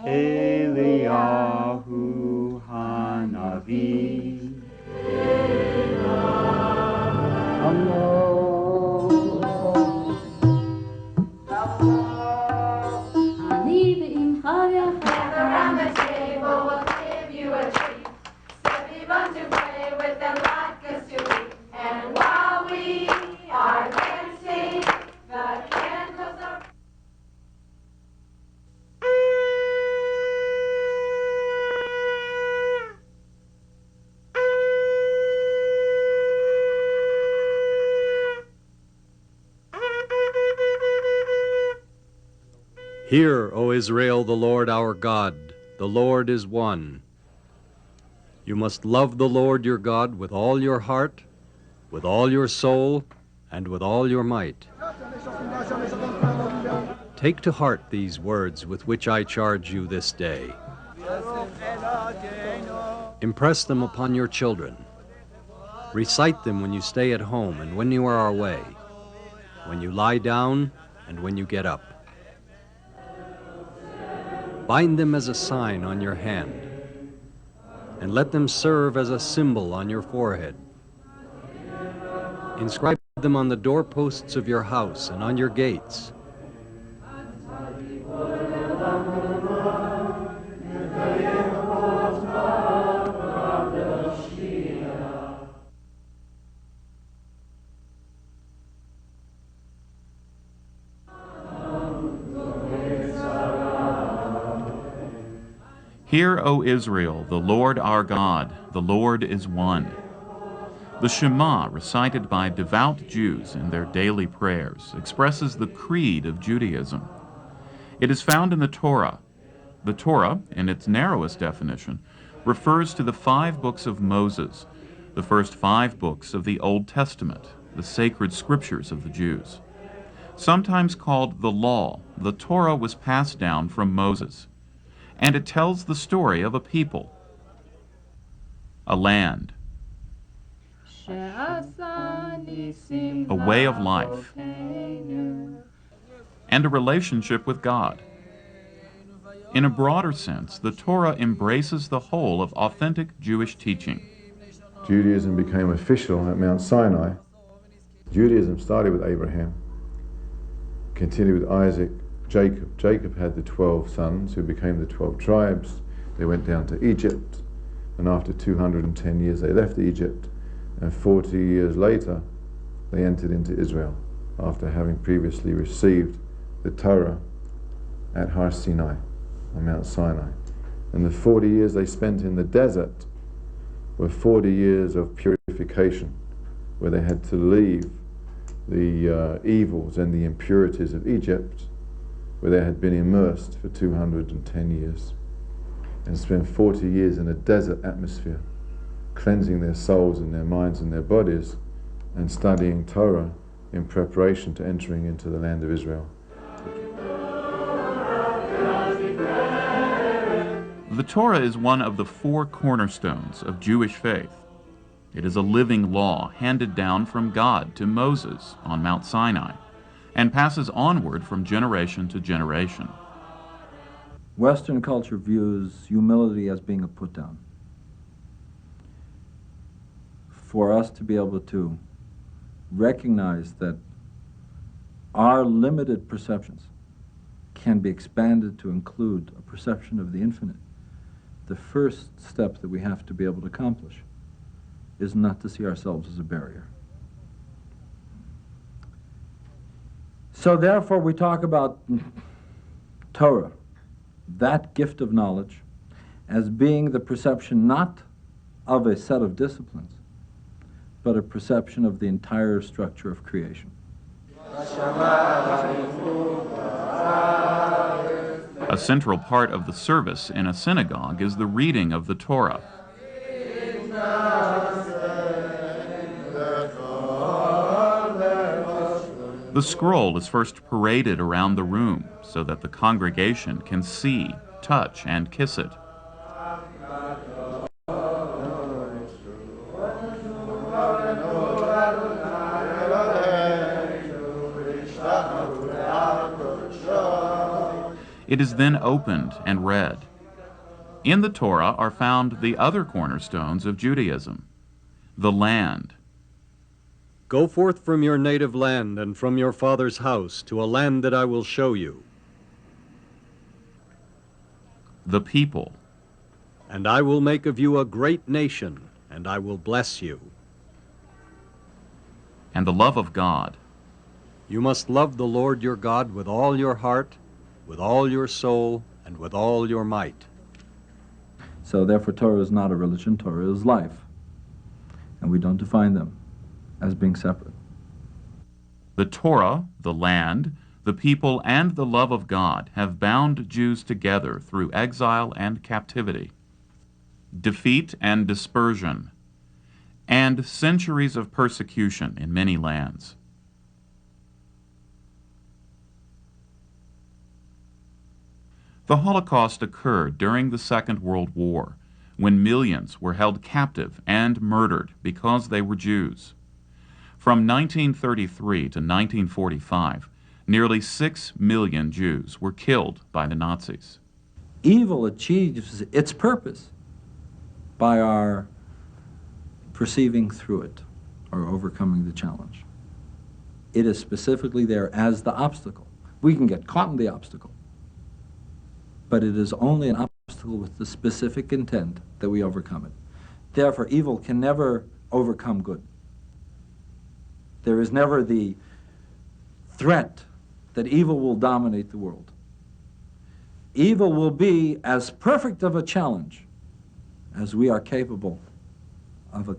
Eliyahu Hanavi. Around the table we'll give you a treat. Step even to play with them like a sweet. And while we are dancing, the candles are... Hear, O Israel, the Lord our God, the Lord is one. You must love the Lord your God with all your heart, with all your soul, and with all your might. Take to heart these words with which I charge you this day. Impress them upon your children. Recite them when you stay at home and when you are away, when you lie down and when you get up. Bind them as a sign on your hand, and let them serve as a symbol on your forehead. Inscribe them on the doorposts of your house and on your gates. Hear, O Israel, the Lord our God, the Lord is one. The Shema, recited by devout Jews in their daily prayers, expresses the creed of Judaism. It is found in the Torah. The Torah, in its narrowest definition, refers to the 5 books of Moses, the first 5 books of the Old Testament, the sacred scriptures of the Jews. Sometimes called the Law, the Torah was passed down from Moses, and it tells the story of a people, a land, a way of life, and a relationship with God. In a broader sense, the Torah embraces the whole of authentic Jewish teaching. Judaism became official at Mount Sinai. Judaism started with Abraham, continued with Isaac, Jacob. Jacob had the 12 sons who became the 12 tribes. They went down to Egypt, and after 210 years they left Egypt, and 40 years later they entered into Israel after having previously received the Torah at Har Sinai, on Mount Sinai. And the 40 years they spent in the desert were 40 years of purification, where they had to leave the evils and the impurities of Egypt, where they had been immersed for 210 years, and spent 40 years in a desert atmosphere, cleansing their souls and their minds and their bodies, and studying Torah in preparation to entering into the land of Israel. The Torah is one of the 4 cornerstones of Jewish faith. It is a living law handed down from God to Moses on Mount Sinai, and passes onward from generation to generation. Western culture views humility as being a put-down. For us to be able to recognize that our limited perceptions can be expanded to include a perception of the infinite, the first step that we have to be able to accomplish is not to see ourselves as a barrier. So therefore we talk about Torah, that gift of knowledge, as being the perception not of a set of disciplines, but a perception of the entire structure of creation. A central part of the service in a synagogue is the reading of the Torah. The scroll is first paraded around the room so that the congregation can see, touch, and kiss it. It is then opened and read. In the Torah are found the other cornerstones of Judaism: the land, Go forth from your native land and from your father's house to a land that I will show you, the people, and I will make of you a great nation, and I will bless you. and the love of God. You must love the Lord your God with all your heart, with all your soul, and with all your might. So therefore Torah is not a religion, Torah is life. And we don't define them as being separate. The Torah, the land, the people, and the love of God have bound Jews together through exile and captivity, defeat and dispersion, and centuries of persecution in many lands. The Holocaust occurred during the Second World War, when millions were held captive and murdered because they were Jews. From 1933 to 1945, nearly 6 million Jews were killed by the Nazis. Evil achieves its purpose by our perceiving through it or overcoming the challenge. It is specifically there as the obstacle. We can get caught in the obstacle, but it is only an obstacle with the specific intent that we overcome it. Therefore, evil can never overcome good. There is never the threat that evil will dominate the world. Evil will be as perfect of a challenge as we are capable of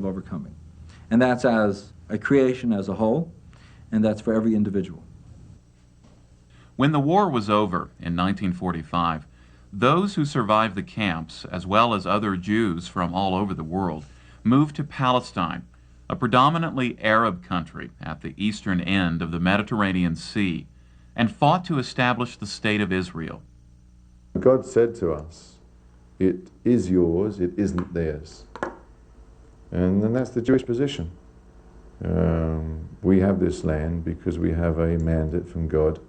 overcoming. And that's as a creation as a whole, and that's for every individual. When the war was over in 1945, those who survived the camps, as well as other Jews from all over the world, moved to Palestine, a predominantly Arab country at the eastern end of the Mediterranean Sea, and fought to establish the state of Israel. God said to us, it is yours, it isn't theirs. And then that's the Jewish position. We have this land because we have a mandate from God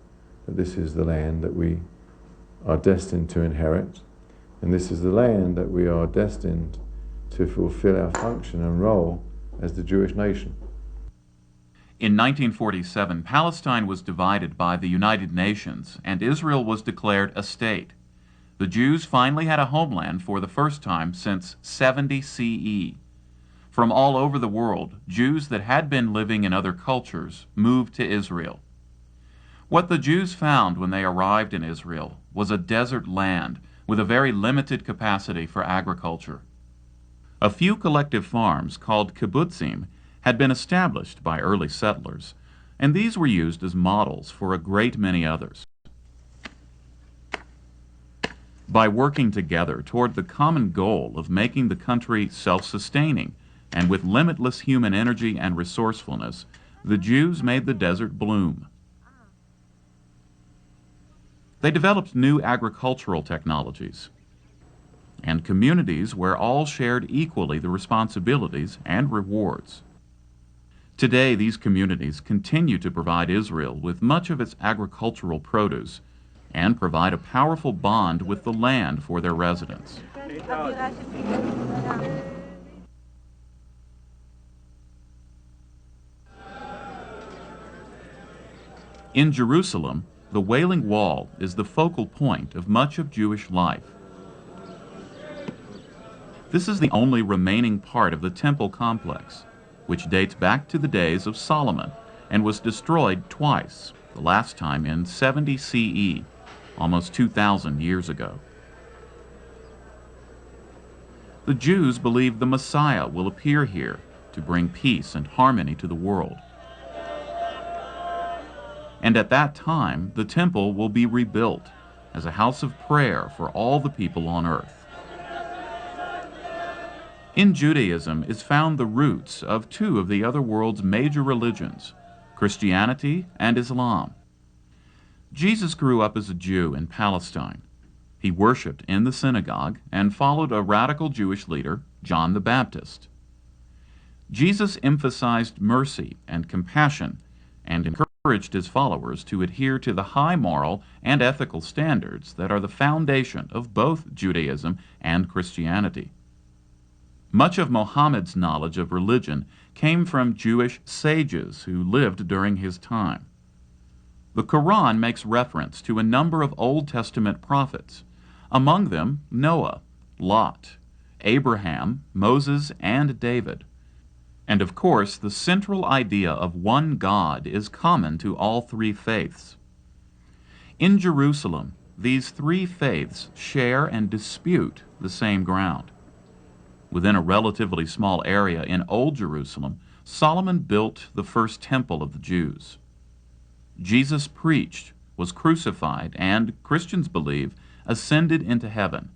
that this is the land that we are destined to inherit, and this is the land that we are destined to fulfill our function and role as the Jewish nation. In 1947, Palestine was divided by the United Nations, and Israel was declared a state. The Jews finally had a homeland for the first time since 70 CE. From all over the world, Jews that had been living in other cultures moved to Israel. What the Jews found when they arrived in Israel was a desert land with a very limited capacity for agriculture. A few collective farms called kibbutzim had been established by early settlers, and these were used as models for a great many others. By working together toward the common goal of making the country self-sustaining and with limitless human energy and resourcefulness, the Jews made the desert bloom. They developed new agricultural technologies and communities where all shared equally the responsibilities and rewards. Today, these communities continue to provide Israel with much of its agricultural produce and provide a powerful bond with the land for their residents. In Jerusalem, the Wailing Wall is the focal point of much of Jewish life. This is the only remaining part of the temple complex, which dates back to the days of Solomon and was destroyed twice, the last time in 70 CE, almost 2,000 years ago. The Jews believe the Messiah will appear here to bring peace and harmony to the world. And at that time, the temple will be rebuilt as a house of prayer for all the people on earth. In Judaism is found the roots of two of the other world's major religions, Christianity and Islam. Jesus grew up as a Jew in Palestine. He worshiped in the synagogue and followed a radical Jewish leader, John the Baptist. Jesus emphasized mercy and compassion and encouraged his followers to adhere to the high moral and ethical standards that are the foundation of both Judaism and Christianity. Much of Muhammad's knowledge of religion came from Jewish sages who lived during his time. The Quran makes reference to a number of Old Testament prophets, among them Noah, Lot, Abraham, Moses, and David. And of course, the central idea of one God is common to all three faiths. In Jerusalem, these three faiths share and dispute the same ground. Within a relatively small area in Old Jerusalem, Solomon built the first temple of the Jews. Jesus preached, was crucified, and, Christians believe, ascended into heaven.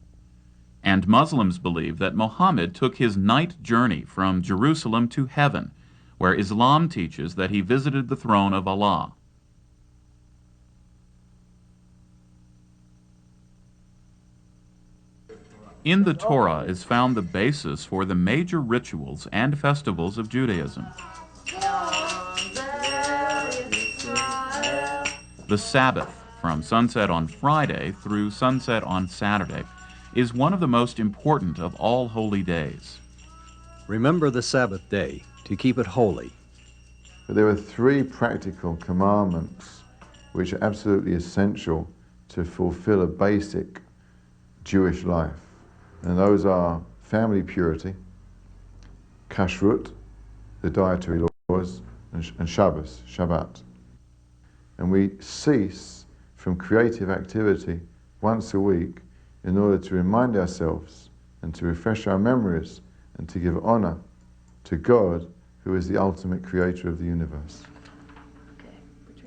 And Muslims believe that Muhammad took his night journey from Jerusalem to heaven, where Islam teaches that he visited the throne of Allah. In the Torah is found the basis for the major rituals and festivals of Judaism. The Sabbath, from sunset on Friday through sunset on Saturday, is one of the most important of all holy days. Remember the Sabbath day to keep it holy. But there are three practical commandments which are absolutely essential to fulfill a basic Jewish life. And those are family purity, kashrut, the dietary laws, and Shabbos, Shabbat. And we cease from creative activity once a week in order to remind ourselves and to refresh our memories and to give honor to God, who is the ultimate creator of the universe.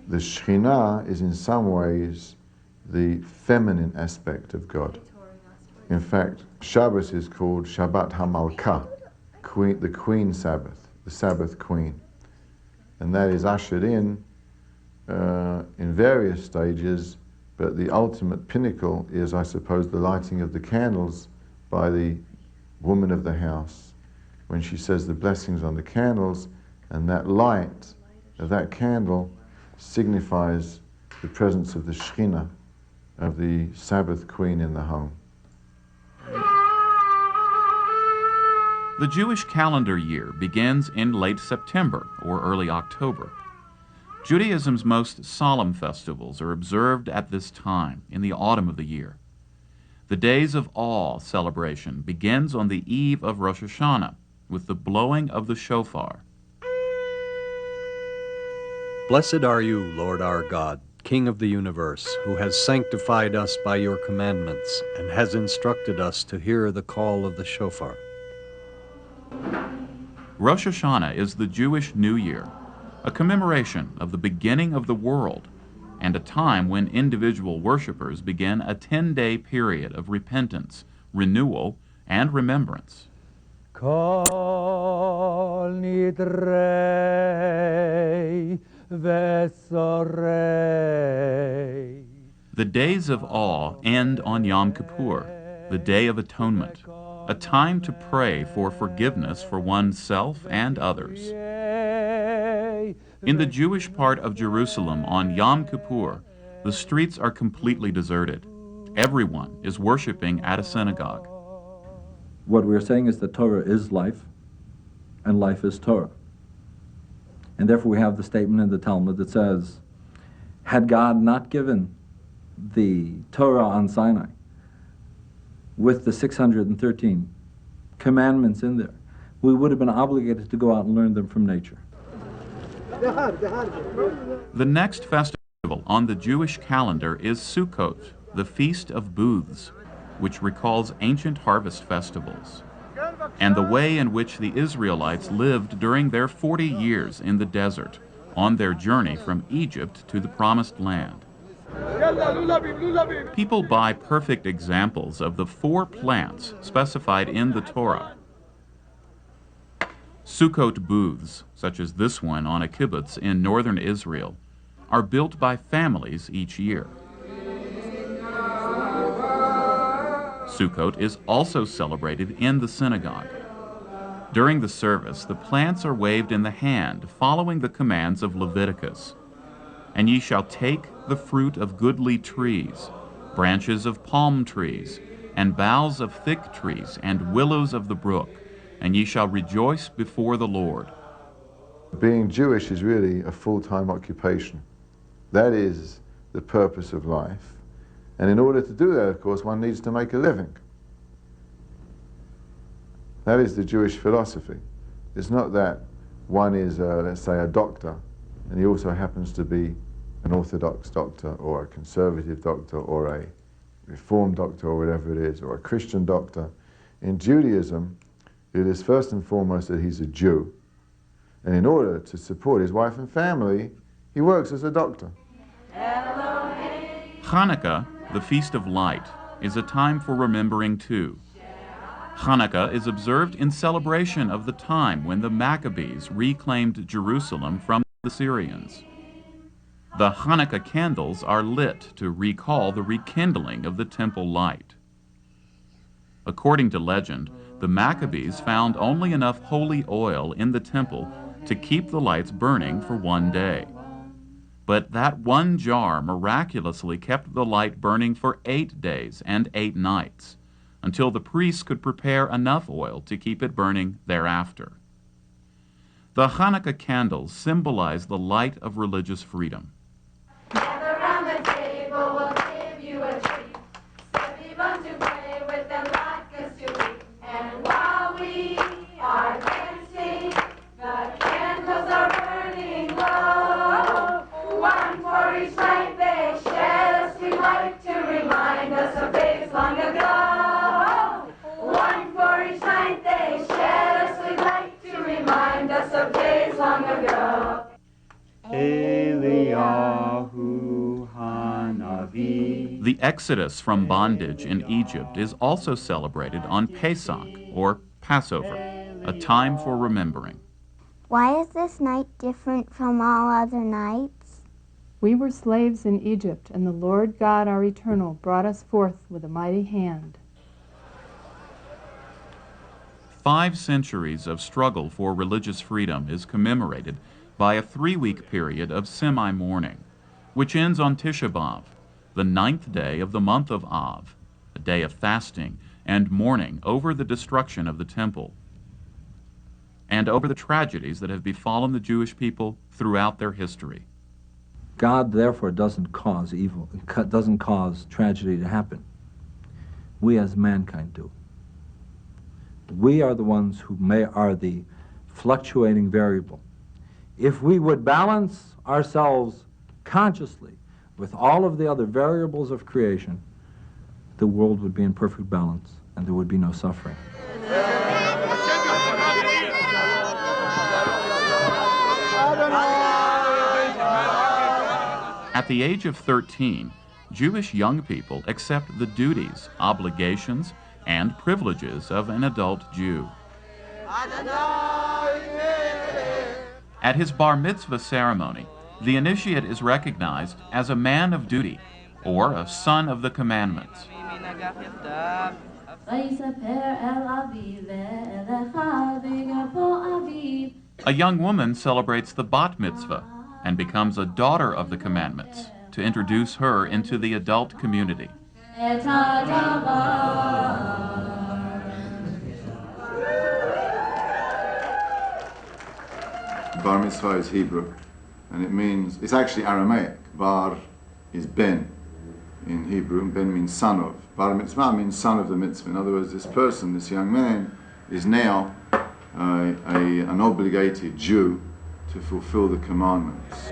The Shekhinah is in some ways the feminine aspect of God. In fact, Shabbos is called Shabbat HaMalkah, the Queen Sabbath, the Sabbath Queen. And that is ushered in various stages, but the ultimate pinnacle is, I suppose, the lighting of the candles by the woman of the house, when she says the blessings on the candles, and that light of that candle signifies the presence of the Shekhinah, of the Sabbath Queen in the home. The Jewish calendar year begins in late September or early October. Judaism's most solemn festivals are observed at this time, in the autumn of the year. The Days of Awe celebration begins on the eve of Rosh Hashanah with the blowing of the shofar. Blessed are you, Lord our God, King of the universe, who has sanctified us by your commandments and has instructed us to hear the call of the shofar. Rosh Hashanah is the Jewish New Year, a commemoration of the beginning of the world, and a time when individual worshipers begin a 10-day period of repentance, renewal, and remembrance. Kol nidrei vesorei. The Days of Awe end on Yom Kippur, the Day of Atonement, a time to pray for forgiveness for oneself and others. In the Jewish part of Jerusalem on Yom Kippur, the streets are completely deserted. Everyone is worshiping at a synagogue. What we're saying is that Torah is life, and life is Torah. And therefore we have the statement in the Talmud that says, had God not given the Torah on Sinai with the 613 commandments in there, we would have been obligated to go out and learn them from nature. The next festival on the Jewish calendar is Sukkot, the Feast of Booths, which recalls ancient harvest festivals, and the way in which the Israelites lived during their 40 years in the desert on their journey from Egypt to the Promised Land. People buy perfect examples of the 4 plants specified in the Torah. Sukkot booths, such as this one on a kibbutz in northern Israel, are built by families each year. Sukkot is also celebrated in the synagogue. During the service, the plants are waved in the hand, following the commands of Leviticus. And ye shall take the fruit of goodly trees, branches of palm trees, and boughs of thick trees, and willows of the brook, and ye shall rejoice before the Lord. Being Jewish is really a full-time occupation. That is the purpose of life. And in order to do that, of course, one needs to make a living. That is the Jewish philosophy. It's not that one is, let's say, a doctor, and he also happens to be an Orthodox doctor, or a conservative doctor, or a Reformed doctor, or whatever it is, or a Christian doctor. In Judaism, it is first and foremost that he's a Jew, and in order to support his wife and family, he works as a doctor. Hanukkah, the Feast of Light, is a time for remembering too. Hanukkah is observed in celebration of the time when the Maccabees reclaimed Jerusalem from the Syrians. The Hanukkah candles are lit to recall the rekindling of the temple light. According to legend, the Maccabees found only enough holy oil in the temple to keep the lights burning for one day. But that one jar miraculously kept the light burning for 8 days and 8 nights, until the priests could prepare enough oil to keep it burning thereafter. The Hanukkah candles symbolize the light of religious freedom. Gather round the table, we'll give you a treat. Everyone to play with them like a sweet. And while we are dancing, the candles are burning low. One for each light they shed a sweet light to remind us of days long ago. One for each night they shed a sweet light to remind us of days long ago. Eliyahu Hanavi. The exodus from bondage in Egypt is also celebrated on Pesach, or Passover, a time for remembering. Why is this night different from all other nights? We were slaves in Egypt, and the Lord God, our Eternal, brought us forth with a mighty hand. 5 centuries of struggle for religious freedom is commemorated by a 3-week period of semi-mourning, which ends on Tisha B'Av, the 9th day of the month of Av, a day of fasting and mourning over the destruction of the temple and over the tragedies that have befallen the Jewish people throughout their history. God, therefore, doesn't cause evil, doesn't cause tragedy to happen. We as mankind do. We are the ones who are the fluctuating variable. If we would balance ourselves consciously with all of the other variables of creation, the world would be in perfect balance and there would be no suffering. At the age of 13, Jewish young people accept the duties, obligations, and privileges of an adult Jew. At his Bar Mitzvah ceremony, the initiate is recognized as a man of duty, or a son of the commandments. A young woman celebrates the Bat Mitzvah and becomes a daughter of the commandments to introduce her into the adult community. Bar Mitzvah is Hebrew, and it means, it's actually Aramaic. Bar is Ben in Hebrew, and Ben means son of. Bar Mitzvah means son of the mitzvah. In other words, this person, this young man, is now an obligated Jew to fulfill the commandments.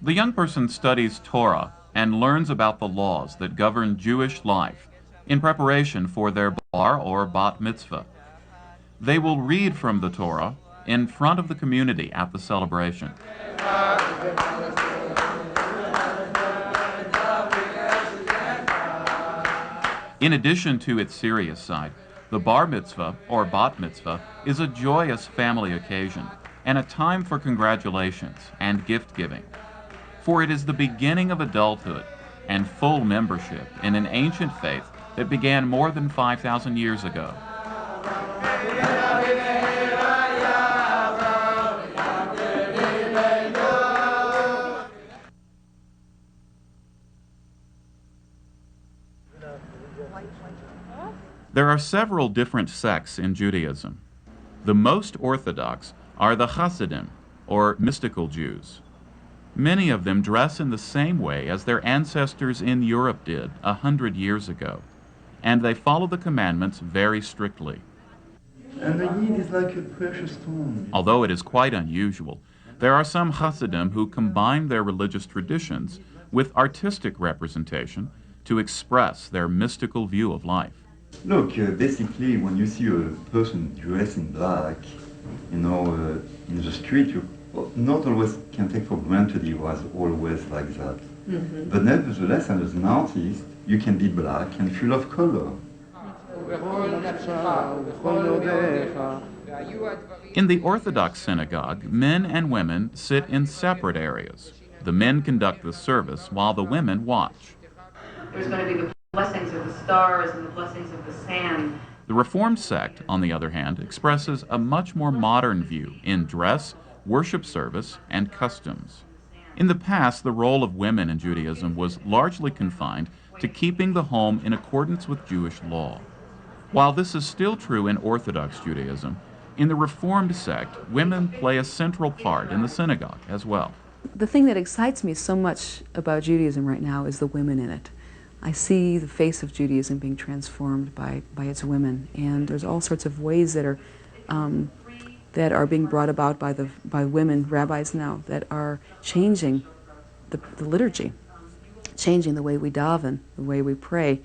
The young person studies Torah and learns about the laws that govern Jewish life in preparation for their bar or bat mitzvah. They will read from the Torah in front of the community at the celebration. In addition to its serious side, the bar mitzvah or bat mitzvah is a joyous family occasion and a time for congratulations and gift giving. For it is the beginning of adulthood and full membership in an ancient faith that began more than 5,000 years ago. There are several different sects in Judaism. The most orthodox are the Hasidim, or mystical Jews. Many of them dress in the same way as their ancestors in Europe did 100 years ago, and they follow the commandments very strictly. And the Yid is like a precious stone. Although it is quite unusual, there are some Hasidim who combine their religious traditions with artistic representation to express their mystical view of life. Look, basically, when you see a person dressed in black, in the street, you not always can take for granted he was always like that. Mm-hmm. But nevertheless, as an artist, you can be black and full of color. In the Orthodox synagogue, men and women sit in separate areas. The men conduct the service while the women watch. There's going to be the blessings of the stars and the blessings of the sand. The Reformed sect, on the other hand, expresses a much more modern view in dress, worship service, and customs. In the past, the role of women in Judaism was largely confined to keeping the home in accordance with Jewish law. While this is still true in Orthodox Judaism, in the Reformed sect, women play a central part in the synagogue as well. The thing that excites me so much about Judaism right now is the women in it. I see the face of Judaism being transformed by its women, and there's all sorts of ways that are being brought about by women rabbis now that are changing the liturgy, changing the way we daven, the way we pray,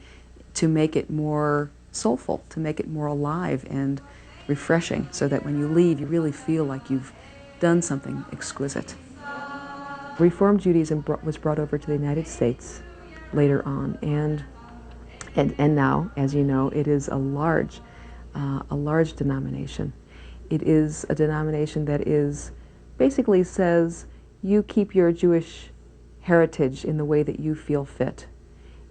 to make it more soulful, to make it more alive and refreshing, so that when you leave, you really feel like you've done something exquisite. Reformed Judaism was brought over to the United States later on, and now, as you know, it is a large denomination. It is a denomination that basically says you keep your Jewish heritage in the way that you feel fit.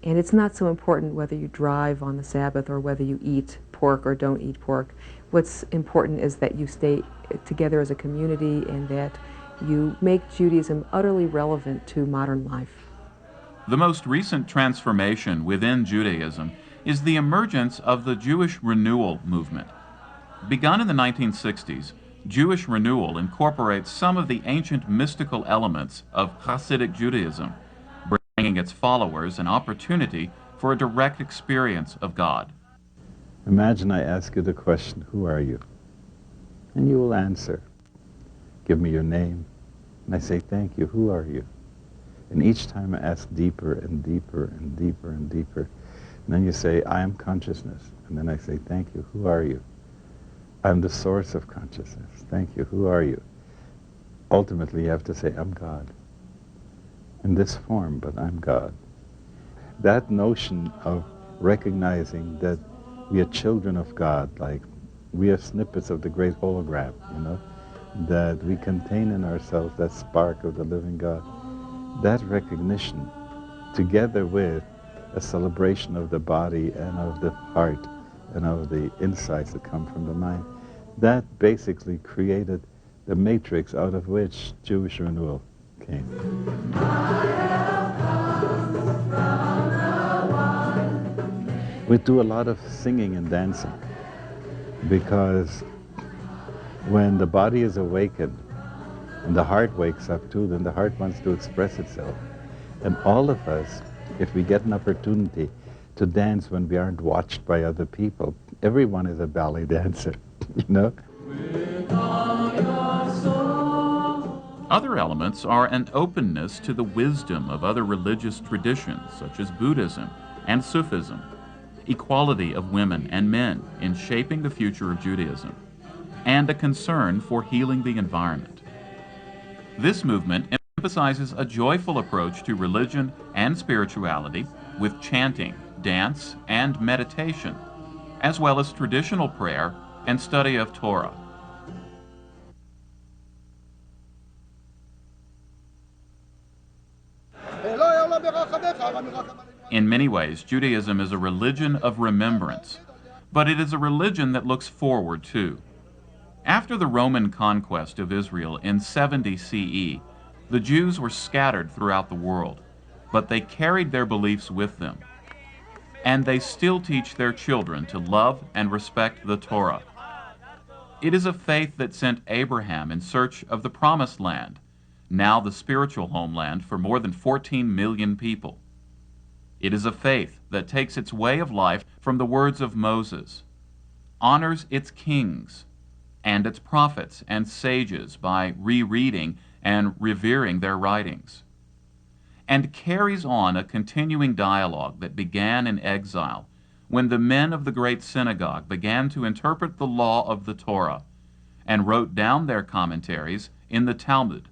And it's not so important whether you drive on the Sabbath or whether you eat pork or don't eat pork. What's important is that you stay together as a community and that you make Judaism utterly relevant to modern life. The most recent transformation within Judaism is the emergence of the Jewish renewal movement. Begun in the 1960s, Jewish renewal incorporates some of the ancient mystical elements of Hasidic Judaism, bringing its followers an opportunity for a direct experience of God. Imagine I ask you the question, who are you? And you will answer. Give me your name. And I say, thank you, who are you? And each time I ask deeper and deeper and deeper and deeper. And then you say, I am consciousness. And then I say, thank you, who are you? I'm the source of consciousness. Thank you, who are you? Ultimately, you have to say, I'm God. In this form, but I'm God. That notion of recognizing that we are children of God, like we are snippets of the great hologram, that we contain in ourselves that spark of the living God. That recognition, together with a celebration of the body and of the heart and of the insights that come from the mind, that basically created the matrix out of which Jewish renewal came. We do a lot of singing and dancing because when the body is awakened and the heart wakes up too, then the heart wants to express itself. And all of us, if we get an opportunity to dance when we aren't watched by other people, everyone is a ballet dancer, Other elements are an openness to the wisdom of other religious traditions, such as Buddhism and Sufism, equality of women and men in shaping the future of Judaism, and a concern for healing the environment. This movement emphasizes a joyful approach to religion and spirituality with chanting, dance, and meditation, as well as traditional prayer and study of Torah. In many ways, Judaism is a religion of remembrance, but it is a religion that looks forward too. After the Roman conquest of Israel in 70 CE, the Jews were scattered throughout the world, but they carried their beliefs with them. and they still teach their children to love and respect the Torah. It is a faith that sent Abraham in search of the Promised Land, now the spiritual homeland for more than 14 million people. It is a faith that takes its way of life from the words of Moses, honors its kings and its prophets and sages by rereading and revering their writings, and carries on a continuing dialogue that began in exile when the men of the great synagogue began to interpret the law of the Torah and wrote down their commentaries in the Talmud.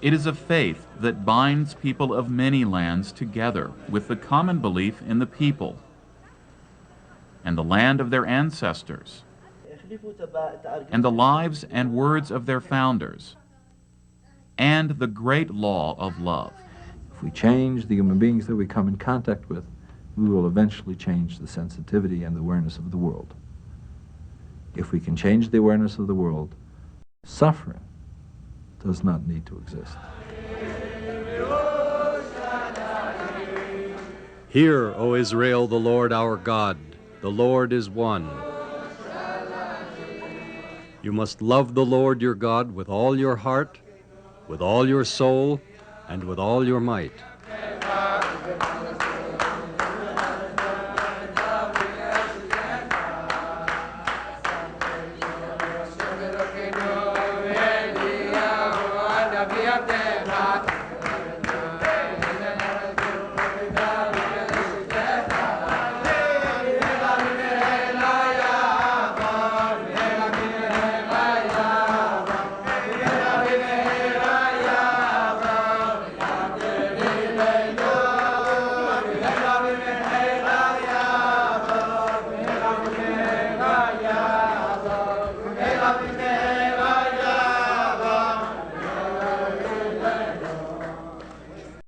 It is a faith that binds people of many lands together with the common belief in the people and the land of their ancestors and the lives and words of their founders and the great law of love. If we change the human beings that we come in contact with, we will eventually change the sensitivity and the awareness of the world. If we can change the awareness of the world, suffering does not need to exist. Hear, O Israel, the Lord our God, the Lord is one. You must love the Lord your God with all your heart, with all your soul, and with all your might.